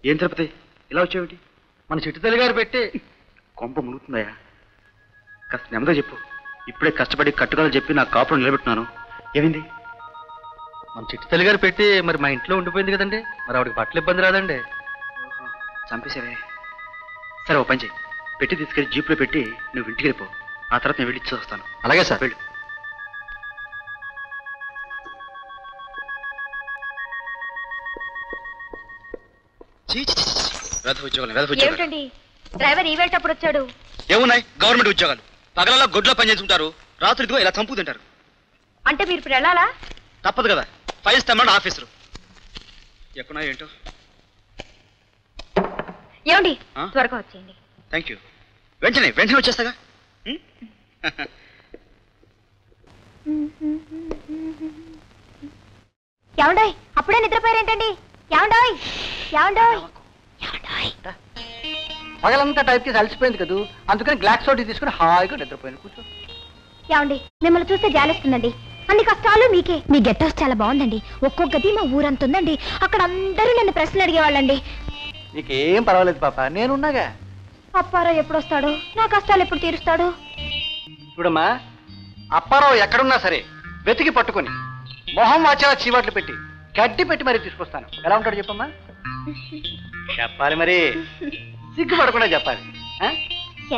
ఏం తిరుపతి ఇలా వచ్చావేంటి? మన చిట్టి తల్లి గారు పెట్టి కొంప మునుగుతుందయ్యా. కాస్త నెమ్మదిగా చెప్పు. ఇప్పుడే కష్టపడి కట్టుకలు చెప్పి నా కాపురం నిలబెట్టున్నాను. ఏమైంది? మన చిట్టి తల్లి గారు పెట్టి మరి మా ఇంట్లో ఉండిపోయింది కదండి, మరి ఆవిడకి బట్టలు ఇబ్బంది రాదండి. చంపేశావే. సరే ఓ పని చెయ్యి, పెట్టి తీసుకెళ్ళి జీప్లో పెట్టి నువ్వు ఇంటికి వెళ్ళిపో. ఆ తర్వాత నేను వెళ్ళి ఇచ్చి వస్తాను. అలాగే సార్. వెళ్ళు. ఏమిటండి డ్రైవర్ ఈవేళప్పుడు వచ్చాడు? ఏమున్నాయి గవర్నమెంట్ ఉద్యోగాలు. పగలలో గొడ్లో పని చేసుకుంటారు, రాత్రి ఇదిగో ఇలా చంపు తింటారు. అంటే మీరు ఇప్పుడు వెళ్ళాలా? తప్పదు కదా, ఫైల్స్ తెమ్మని ఆఫీసరు. ఎక్కడా ఏంటో. ఏమండి త్వరగా వచ్చేయండి. Thank you. వెంటనే వచ్చేస్తాగా. ఏమండాయ్ అప్పుడే నిద్రపోయారేంటండి? ఏమండాయ్ ఏమండాయ్ పగలంతా టైప్ చేసి అలసిపోయింది కదా, అందుకని గ్లాక్ సోటీ తీసుకుని హాయిగా నిద్రపోయింది. కూర్చో. ఏమండి మిమ్మల్ని చూస్తే జాలేస్తుందండి. అన్ని కష్టాలు మీకే. మీ గెట్ హౌస్ చాలా బాగుందండి. ఒక్కొక్కది మా ఊరంత ఉందండి. అక్కడ అందరూ నన్ను ప్రశ్నలు అడిగేవాళ్ళండి. నీకేం పర్వాలేదు పాప, నేనున్నాగా. అప్పారావు ఎప్పుడు వస్తాడు? నా కష్టాలు ఎప్పుడు తీరుస్తాడు? చూడమ్మా, అప్పారావు ఎక్కడున్నా సరే వెతికి పట్టుకొని మొహం వాచా చీవాట్లు పెట్టి గడ్డి పెట్టి మరీ తీసుకొస్తాను. ఎలా ఉంటాడు చెప్పమ్మా? చెప్పాలి మరి, సిగ్గుపడకుండా చెప్పాలి.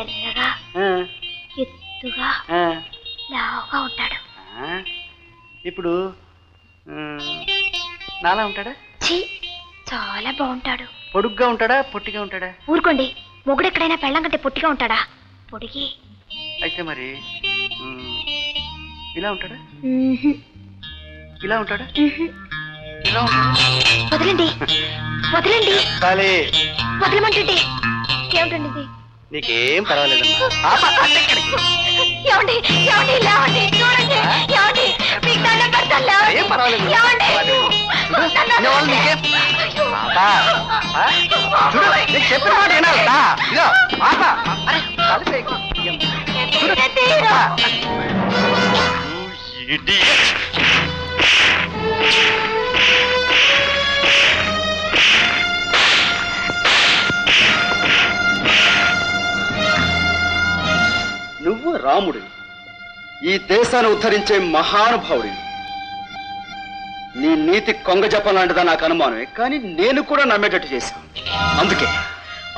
ఎర్రగా ఎత్తుగా లావుగా ఉంటాడు. ఇప్పుడు నాలా ఉంటాడా? చాలా బాగుంటాడు. పొడుగ్గా ఉంటాడా పొట్టిగా ఉంటాడా? ఊరుకోండి, మొగుడు ఎక్కడైనా పెళ్ళం కంటే పొట్టిగా ఉంటాడా? పొడిగి. అయితే మరి ఇలా ఉంటాడా? ఇలా ఉంటాడా? ఇలా ఉంటాడా? వదలండి వదలండి. వదలమంటుంటే ఏమిటండి ఇది? నీకేం పర్వాలేదమ్మా. ఏమండి ఏమండి లేవండి, చూడండి ఏమండి, మీకు దండం పెడతాను, లేవండి. ఏం పర్వాలేదు. ఏమండి? చెప్పిన మాట వినాలదా? ఇదో పాప. నువ్వు రాముడు, ఈ దేశాన్ని ఉద్ధరించే మహానుభావుడివి. నీ నీతి కొంగ జపం లాంటిదా నాకు అనుమానమే, కానీ నేను కూడా నమ్మేటట్టు చేశాను.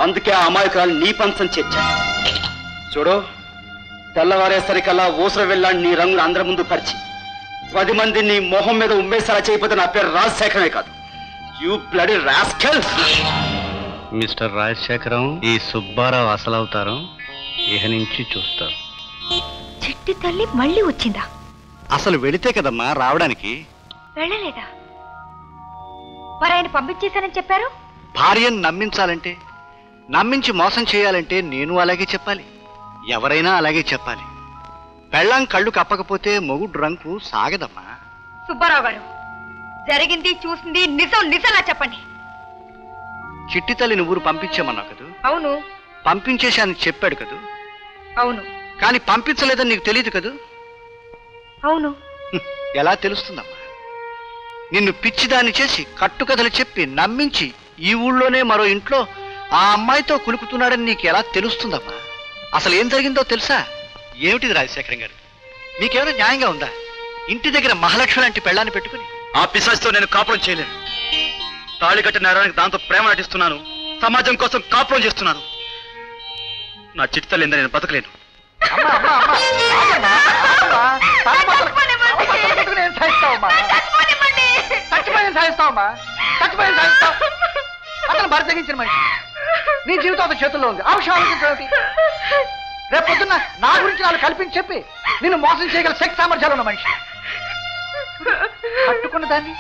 అందుకే ఆ అమాయకురాలు నీ పంచం చేర్చాను. చూడు, తెల్లవారేసరికల్లా ఊసర వెళ్ళాను నీ రంగును అందరి ముందు పరిచి 10 మంది నీ మొహం మీద ఉమ్మేసారా చేయకపోతే నా పేరు రాజశేఖరమే కాదు. You bloody rascal. Mister Rajasekharam, ఈ సుబ్బారావు అసలు అవతారం ఇహ నుంచి చూస్తారు. చిట్టి తల్లి మళ్ళీ వచ్చిందా? అసలు వెళితే కదమ్మా రావడానికి. వెళ్ళలేదా? మరి ఆయన పంపించేశానని చెప్పారు. భార్యను నమ్మించాలంటే, నమ్మించి మోసం చేయాలంటే నేను అలాగే చెప్పాలి, ఎవరైనా అలాగే చెప్పాలి. పెళ్ళాం కళ్ళు కప్పకపోతే మొగుడు రంకు సాగదమ్మా. సుబ్బారావు గారు, జరిగింది చూసింది నిజంలా చెప్పండి. చిట్టి తల్లిని ఊరు పంపించామన్నావు కదూ? అవును. పంపించేశానని చెప్పాడు కదూ? అవును. కానీ పంపించలేదని నీకు తెలియదు కదూ? అవును. ఎలా తెలుస్తుందమ్మా? నిన్ను పిచ్చిదాన్ని చేసి కట్టుకథలు చెప్పి నమ్మించి ఈ ఊళ్ళోనే మరో ఇంట్లో ఆ అమ్మాయితో కులుకుతున్నాడని నీకు ఎలా తెలుస్తుందమ్మా? అసలు ఏం జరిగిందో తెలుసా? ఏమిటిది రాజశేఖరం గారు, మీకేమైనా న్యాయంగా ఉందా? ఇంటి దగ్గర మహాలక్ష్మి లాంటి పెళ్ళాన్ని పెట్టుకుని ఆ పిశాచితో నేను కాపురం చేయలేను. తాళి కట్టిన నేరానికి దాంతో ప్రేమ నటిస్తున్నాను, సమాజం కోసం కాపురం చేస్తున్నాను. నా చిట్టలు ఏందని నేను బతకలేను. అతను భర్త తెగించిన మనిషి, నీ జీవితం అతని చేతుల్లో ఉంది. ఆ విషయం ఆలోచించండి. రేపు పొద్దున్న నా గురించి వాళ్ళు కల్పించి చెప్పి నిన్ను మోసం చేయగల శక్తి సామర్థ్యాలు ఉన్న మనిషి. కట్టుకున్న దాన్ని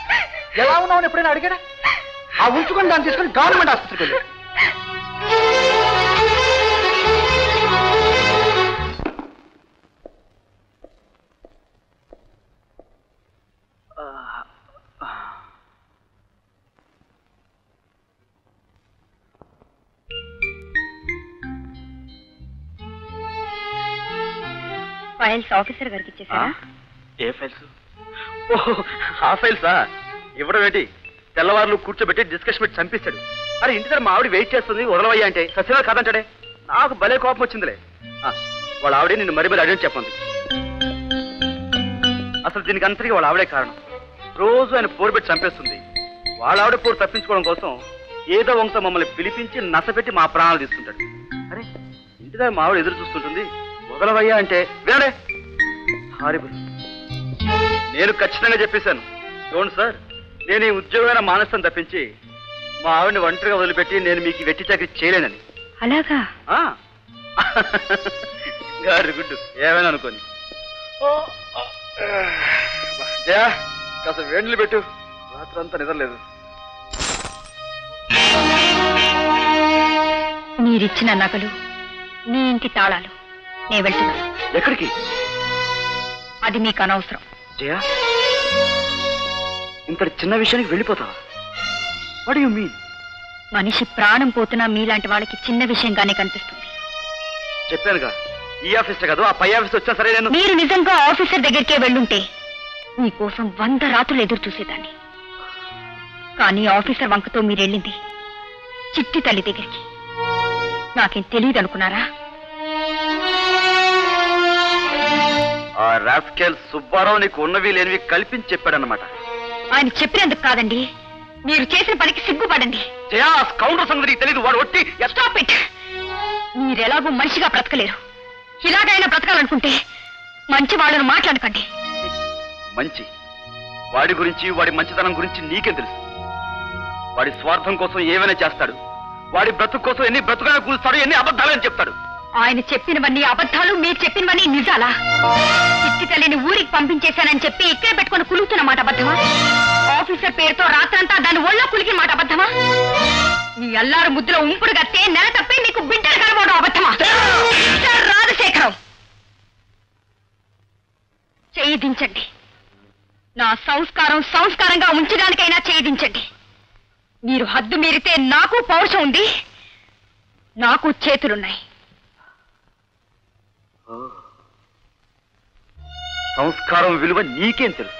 ఎలా ఉన్నామని ఎప్పుడైనా అడిగాడా? ఆ ఉంచుకుని దాన్ని తీసుకుని గవర్నమెంట్ ఆసుపత్రికి వెళ్ళి ఫైల్స్ ఆఫీసర్ గారికి ఇచ్చేసారా? ఏ ఫైల్స్? ఆ ఫైల్సా? ఇవ్వడం ఏంటి? తెల్లవారులు కూర్చోబెట్టి డిస్కషన్ పెట్టి చంపేశాడు. అరే ఇంటి దగ్గర మా ఆవిడ వెయిట్ చేస్తుంది వదలవయ్యా అంటే సత్యనారాయణ కాదంటాడే. నాకు భలే కోపం వచ్చిందిలే. వాళ్ళ ఆవిడే నిన్ను మరి మరి అడిగి చెప్పండి. అసలు దీనికి అంతటికి వాళ్ళ ఆవిడే కారణం. రోజు ఆయన పోరు పెట్టి చంపేస్తుంది. వాళ్ళ ఆవిడ పోరు తప్పించుకోవడం కోసం ఏదో వంక మమ్మల్ని పిలిపించి నసపెట్టి మా ప్రాణాలు తీసుకుంటాడు. అరే ఇంటి దగ్గర మా ఆవిడ ఎదురు చూస్తుంటుంది, వదలవయ్యా అంటే వినడే. హారిబుల్. నేను ఖచ్చితంగా చెప్పేశాను, చూడండి సార్, నేను ఈ ఉద్యోగమైన మానేస్తాను తప్పించి మా ఆవిడని ఒంటరిగా వదిలిపెట్టి నేను మీకు వెట్టి చాకరీ చేయలేనని. అలాగా? గారి గుడ్డు ఏమైనా అనుకోని. జయా కాస్త వేడిలు పెట్టు, రాత్రంతా నిద్రలేదు. మీరిచ్చిన నగలు, మీ ఇంటి తాళాలు నేను వెళ్తున్నాను. ఎక్కడికి? అది మీకు అనవసరం. జయా, ఇంతటి చిన్న విషయానికి వెళ్ళిపోతావా? What you mean? మనిషి ప్రాణం పోతున్నా మీలాంటి వాళ్ళకి చిన్న విషయంగానే కనిపిస్తుంది. చెప్పానుగా, ఈ ఆఫీసర్ కాదు ఆ పై ఆఫీస్ వచ్చా సరే. నేను మీరు నిజంగా ఆఫీసర్ దగ్గరికే వెళ్ళుంటే మీకోసం 100 రాత్రులు ఎదురు చూసేదాన్ని. కానీ ఆఫీసర్ వంకతో మీరెళ్ళింది చిట్టి తల్లి దగ్గరికి. నాకేం తెలియదు అనుకున్నారా? ఆ రాస్కెల్ సుబ్బారావు నీకు ఉన్నవి లేనివి కల్పించి చెప్పాడన్నమాట. ఆయన చెప్పినందుకు కాదండి, మీరు చేసిన పనికి సిగ్గుపడండి. జయా, కౌంటర్ సంగతి తెలీదు. వాడు ఒట్టి. Stop it. మీరెలాగూ మనిషిగా బ్రతకలేరు. ఇలాగైనా బ్రతకాలనుకుంటే మంచి వాళ్ళను మాట్లాడకండి. మంచి వాడి గురించి, వాడి మంచితనం గురించి నీకేం తెలుసు? వాడి స్వార్థం కోసం ఏమైనా చేస్తాడు. వాడి బ్రతుకు కోసం ఎన్ని బ్రతుకుగా కూలుస్తాడు, ఎన్ని అబద్ధాలని చెప్తాడు. ఆయన చెప్పినవన్నీ అబద్ధాలు, మీరు చెప్పినవన్నీ నిజాలా? చిట్టి తల్లిని ఊరికి పంపించేశానని చెప్పి ఇక్కడే పెట్టుకుని కులుగుతున్న మాట అబద్ధమా? ఆఫీసర్ పేరుతో రాత్రంతా దాని ఒళ్ళో కులికిన మాట అబద్ధమా? మీ అల్లారు ముద్దులో ఉంపుడు గత్తే నెల తప్పి మీకు బిడ్డలు కలవడం అబద్ధమా? రాజశేఖరం, చెయ్యి దించండి. నా సంస్కారం సంస్కారంగా ఉంచడానికైనా చెయ్యి దించండి. మీరు హద్దు మీరితే నాకు పౌరుషం ఉంది, నాకు చేతులున్నాయి. సంస్కారం విలువ నీకేం తెలుసు?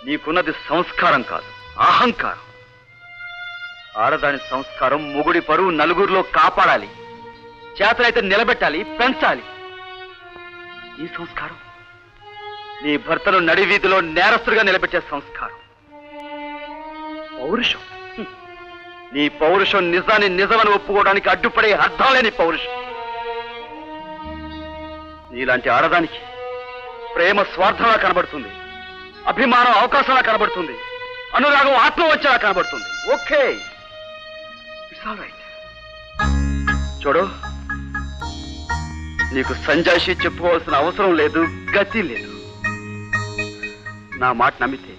నీకున్నది సంస్కారం కాదు, అహంకారం. ఆడదాని సంస్కారం మొగుడి పరువు నలుగురిలో కాపాడాలి, చేతనైతే నిలబెట్టాలి, పెంచాలి. ఈ సంస్కారం నీ భర్తను నడివీధిలో నేరస్తుడిగా నిలబెట్టే సంస్కారం. పౌరుషం, నీ పౌరుషం నిజాన్ని నిజమని ఒప్పుకోవడానికి అడ్డుపడే అర్థం లేని పౌరుషం. నీలాంటి ఆడదానికి ప్రేమ స్వార్థంలా కనబడుతుంది, అభిమానం అవకాశంలా కనబడుతుంది, అనురాగం ఆత్మవంచలా కనబడుతుంది. Okay, it's all right. చూడు, నీకు సంజాయిషి చెప్పుకోవాల్సిన అవసరం లేదు, గతి లేదు. నా మాట నమ్మితే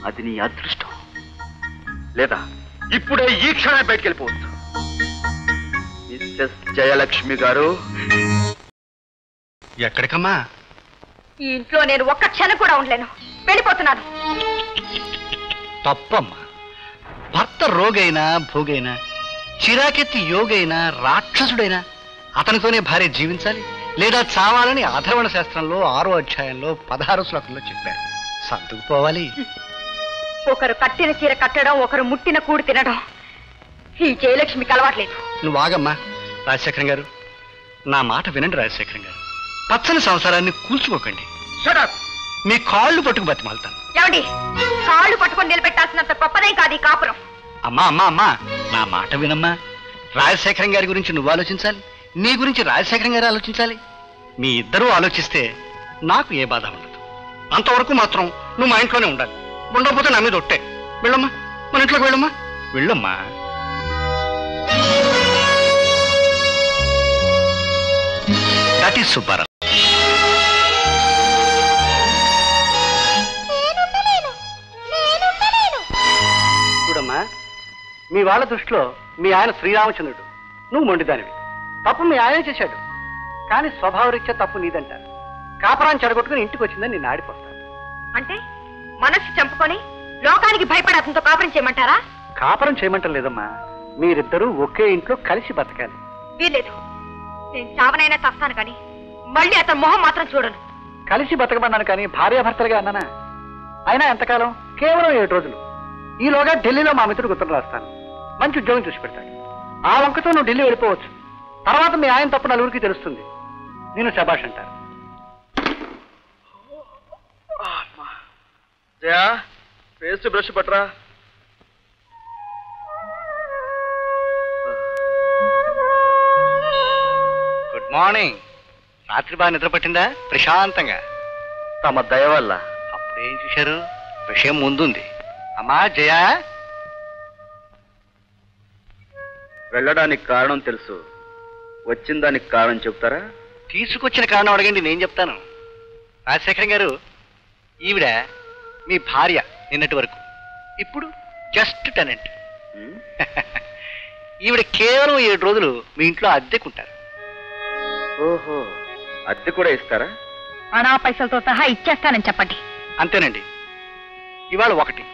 అది నీ అదృష్టం, లేదా ఇప్పుడే ఈ క్షణమే బయటికి వెళ్ళిపోవచ్చు. మిస్సెస్ జయలక్ష్మి గారు. ఎక్కడికమ్మా? ఈ ఇంట్లో నేను ఒక్క క్షణం కూడా ఉండలేను, వెళ్ళిపోతున్నాను. తప్పమ్మా. భర్త రోగైనా భోగైనా, చిరాకెత్తి యోగైనా రాక్షసుడైనా అతనితోనే భార్య జీవించాలి లేదా చావాలని అధర్వణ శాస్త్రంలో 6వ అధ్యాయంలో 16వ శ్లోకంలో చెప్పారు. సర్దుకుపోవాలి. ఒకరు కట్టిన చీర కట్టడం, ఒకరు ముట్టిన కూడు తినడం ఈ జయలక్ష్మికి అలవాట్లేదు. నువ్వు ఆగమ్మా. రాజశేఖరం గారు, నా మాట వినండి. రాజశేఖరం గారు, పచ్చని సంసారాన్ని కూల్చుకోకండి. మీ కాళ్ళు పట్టుకు బతిమాలుతాను. ఏమండి, కాళ్ళు పట్టుకొని నిలబెట్టాల్సినంత గొప్పదేం కాదు ఈ కాపురం. అమ్మా అమ్మా అమ్మా, నా మాట వినమ్మా. రాజశేఖరం గారి గురించి నువ్వు ఆలోచించాలి, నీ గురించి రాజశేఖరం గారు ఆలోచించాలి. మీ ఇద్దరూ ఆలోచిస్తే నాకు ఏ బాధ ఉండదు. అంతవరకు మాత్రం నువ్వు మా ఇంట్లోనే ఉండాలి. ఉండకపోతే నా మీద ఒట్టే. వెళ్ళమ్మా, మన ఇంట్లోకి వెళ్ళమ్మా, వెళ్ళమ్మా. That is Subbarao. చూడమ్మా, మీ వాళ్ళ దృష్టిలో మీ ఆయన శ్రీరామచంద్రుడు, నువ్వు మొండిదానివి. తప్పు మీ ఆయనే చేశాడు, కానీ స్వభావరీత్యా తప్పు నీదంటారు. కాపరాన్ని చెడగొట్టుకుని ఇంటికి వచ్చిందని నేను ఆడిపోతాను. అంటే మనస్సు చంపుకొని లోకానికి భయపడి అతనితో కాపురం చేయమంటారా? కాపురం చేయమంటం లేదమ్మా, మీరిద్దరూ ఒకే ఇంట్లో కలిసి బతకాలి. వీల్లేదు, నేను చావనైనా చస్తాను కానీ మళ్ళీ అతని మొహం మాత్రం చూడను. కలిసి బతకమన్నాను కానీ భార్యాభర్తలుగా అన్నానా? అయినా ఎంతకాలం? కేవలం 7 రోజులు. ఈలోగా ఢిల్లీలో మా మిత్రుడికి ఉత్తరం రాస్తాను. మంచి ఉద్యోగం చూసి పెడతాడు. ఆ వంకతో నువ్వు ఢిల్లీ వెళ్ళిపోవచ్చు. తర్వాత మీ ఆయన తప్పు నలుగురికి తెలుస్తుంది. నేను శబాష్ అంటారు. జయా, పేస్ట్ బ్రష్ పట్టరా. Good morning. రాత్రి బాగా నిద్ర పట్టిందా? ప్రశాంతంగా. తమ దయ వల్ల. అప్పుడేం చూశారు? విషయం ముందుంది. అమ్మా జయా, వెళ్ళడానికి కారణం తెలుసు, వచ్చిన దానికి కారణం చెప్తారా? తీసుకొచ్చిన కారణం అడగండి, నేను చెప్తాను. రాజశేఖరం గారు, ఈవిడ మీ భార్య నిన్నటి వరకు, ఇప్పుడు జస్ట్ టెనెంట్. ఈవిడ కేవలం 7 రోజులు మీ ఇంట్లో అద్దెకుంటారు. ఓహో, అద్దె కూడా ఇస్తారా? అనా పైసలతో సహా ఇచ్చేస్తానని చెప్పండి. అంతేనండి. ఇవాళ 1,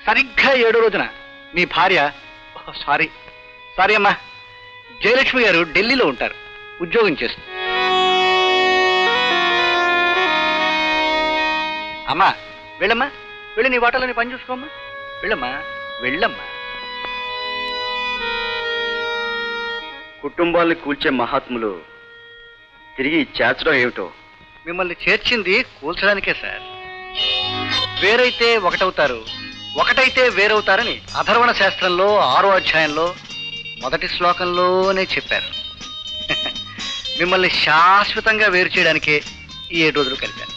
సరిగ్గా 7 రోజున మీ భార్య, సారీ అమ్మా, జయలక్ష్మి గారు ఢిల్లీలో ఉంటారు, ఉద్యోగం చేస్తారు. అమ్మా వెళ్ళమ్మా, వెళ్ళి నీ వాటలని పని చూసుకోమ్మా. వెళ్ళమ్మా వెళ్ళమ్మా. కుటుంబాల్ని కూల్చే మహాత్ములు తిరిగి చేర్చడం ఏమిటో? మిమ్మల్ని చేర్చింది కూల్చడానికే సార్. వేరైతే ఒకటవుతారు, ఒకటైతే వేరవుతారని అథర్వణ శాస్త్రంలో 6వ అధ్యాయంలో 1వ శ్లోకంలోనే చెప్పారు. మిమ్మల్ని శాశ్వతంగా వేరు చేయడానికే ఈ 7 రోజులు కలిపాను.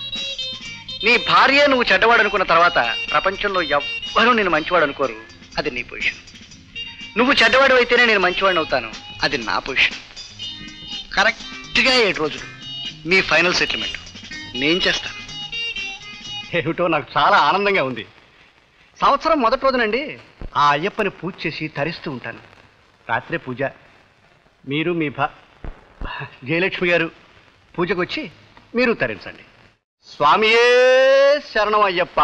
నీ భార్య నువ్వు చెడ్డవాడు అనుకున్న తర్వాత ప్రపంచంలో ఎవ్వరూ నేను మంచివాడు అనుకోరు. అది నీ పొజిషన్. నువ్వు చెడ్డవాడు అయితేనే నేను మంచివాడిని అవుతాను. అది నా పొజిషన్. కరెక్ట్గా 7 రోజులు మీ ఫైనల్ సెటిల్మెంట్ నేను చేస్తాను. ఏమిటో నాకు చాలా ఆనందంగా ఉంది. సంవత్సరం మొదటి రోజునండి ఆ అయ్యప్పని పూజ చేసి తరిస్తూ ఉంటాను. రాత్రే పూజ. మీరు మీ జయలక్ష్మి గారు పూజకు వచ్చి మీరు తరించండి. స్వామియే శరణం అయ్యప్ప.